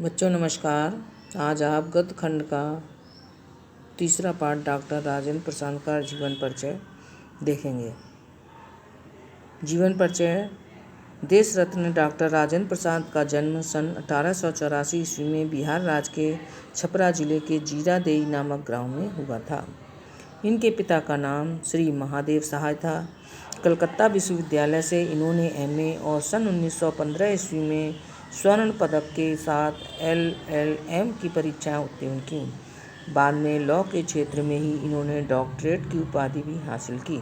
बच्चों नमस्कार। आज आप गद्य खंड का तीसरा पाठ डॉक्टर राजेंद्र प्रसाद का जीवन परिचय देखेंगे। जीवन परिचय। देश रत्न डॉक्टर राजेंद्र प्रसाद का जन्म सन 1884 ईस्वी में बिहार राज्य के छपरा जिले के जीरादेई नामक गांव में हुआ था। इनके पिता का नाम श्री महादेव सहाय था। कलकत्ता विश्वविद्यालय से इन्होंने एमए और सन 1915 ईस्वी में स्वर्ण पदक के साथ LL.M की परीक्षाएं उत्तीर्ण की। बाद में लॉ के क्षेत्र में ही इन्होंने डॉक्टरेट की उपाधि भी हासिल की।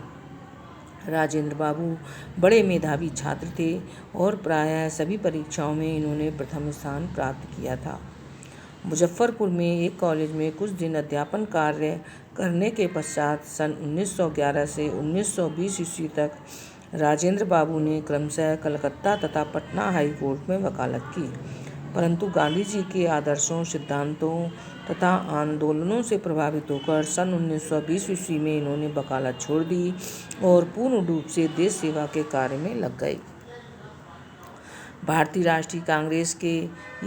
राजेंद्र बाबू बड़े मेधावी छात्र थे और प्रायः सभी परीक्षाओं में इन्होंने प्रथम स्थान प्राप्त किया था। मुजफ्फरपुर में एक कॉलेज में कुछ दिन अध्यापन कार्य करने के पश्चात सन 1911 से 1920 ईस्वी तक राजेंद्र बाबू ने क्रमशः कलकत्ता तथा पटना हाई कोर्ट में वकालत की, परंतु गांधी जी के आदर्शों, सिद्धांतों तथा आंदोलनों से प्रभावित होकर सन 1920 ईस्वी में इन्होंने वकालत छोड़ दी और पूर्ण रूप से देश सेवा के कार्य में लग गए। भारतीय राष्ट्रीय कांग्रेस के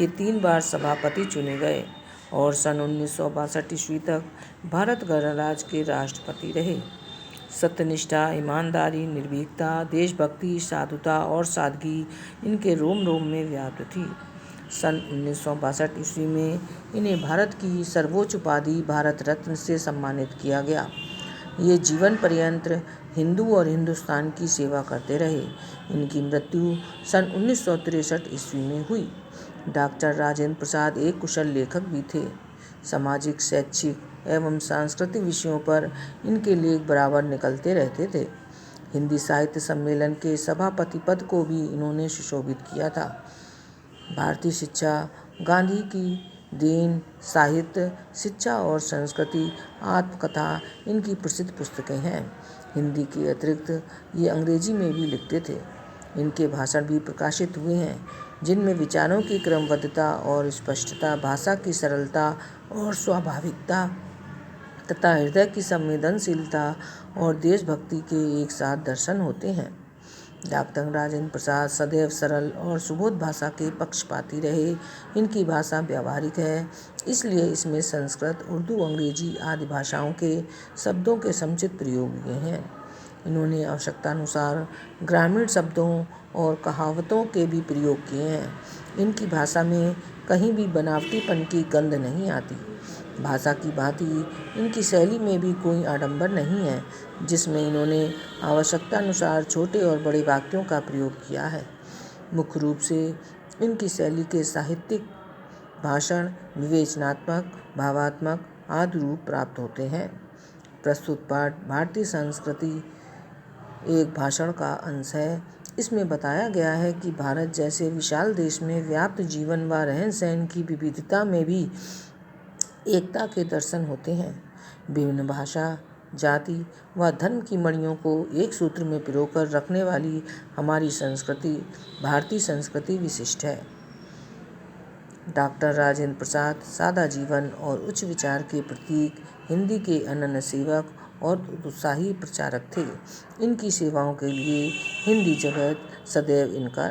ये 3 बार सभापति चुने गए और सन 1962 ईस्वी तक भारत गणराज्य के राष्ट्रपति रहे। सत्यनिष्ठा, ईमानदारी, निर्भीकता, देशभक्ति, साधुता और सादगी इनके रोम रोम में व्याप्त थी। सन 1962 ईस्वी में इन्हें भारत की सर्वोच्च उपाधि भारत रत्न से सम्मानित किया गया। ये जीवन पर्यंत हिंदू और हिंदुस्तान की सेवा करते रहे। इनकी मृत्यु सन 1963 ईस्वी में हुई। डॉक्टर राजेंद्र प्रसाद एक कुशल लेखक भी थे। सामाजिक, शैक्षिक एवं सांस्कृतिक विषयों पर इनके लेख बराबर निकलते रहते थे। हिंदी साहित्य सम्मेलन के सभापति पद को भी इन्होंने सुशोभित किया था। भारतीय शिक्षा, गांधी की देन, साहित्य, शिक्षा और संस्कृति, आत्मकथा इनकी प्रसिद्ध पुस्तकें हैं। हिंदी के अतिरिक्त ये अंग्रेजी में भी लिखते थे। इनके भाषण भी प्रकाशित हुए हैं, जिनमें विचारों की क्रमबद्धता और स्पष्टता, भाषा की सरलता और स्वाभाविकता तथा हृदय की संवेदनशीलता और देशभक्ति के एक साथ दर्शन होते हैं। डॉक्टर राजेंद्र प्रसाद सदैव सरल और सुबोध भाषा के पक्षपाती रहे। इनकी भाषा व्यावहारिक है, इसलिए इसमें संस्कृत, उर्दू, अंग्रेजी आदि भाषाओं के शब्दों के समुचित प्रयोग हुए हैं। इन्होंने आवश्यकतानुसार ग्रामीण शब्दों और कहावतों के भी प्रयोग किए हैं। इनकी भाषा में कहीं भी बनावटीपन की गंध नहीं आती। भाषा की भांति इनकी शैली में भी कोई आडंबर नहीं है, जिसमें इन्होंने आवश्यकतानुसार छोटे और बड़े वाक्यों का प्रयोग किया है। मुख्य रूप से इनकी शैली के साहित्यिक भाषण विवेचनात्मक, भावात्मक आदि रूप प्राप्त होते हैं। प्रस्तुत पाठ भारतीय संस्कृति एक भाषण का अंश है। इसमें बताया गया है कि भारत जैसे विशाल देश में व्याप्त जीवन व रहन सहन की विविधता में भी एकता के दर्शन होते हैं। विभिन्न भाषा, जाति व धर्म की मणियों को एक सूत्र में पिरोकर रखने वाली हमारी संस्कृति, भारतीय संस्कृति विशिष्ट है। डॉक्टर राजेंद्र प्रसाद सादा जीवन और उच्च विचार के प्रतीक, हिंदी के अनन्य सेवक और उत्साही प्रचारक थे। इनकी सेवाओं के लिए हिंदी जगत सदैव इनका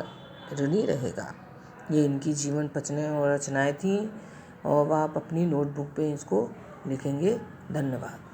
ऋणी रहेगा। ये इनकी जीवन पचने और रचनाएं थीं और आप अपनी नोटबुक पे इसको लिखेंगे। धन्यवाद।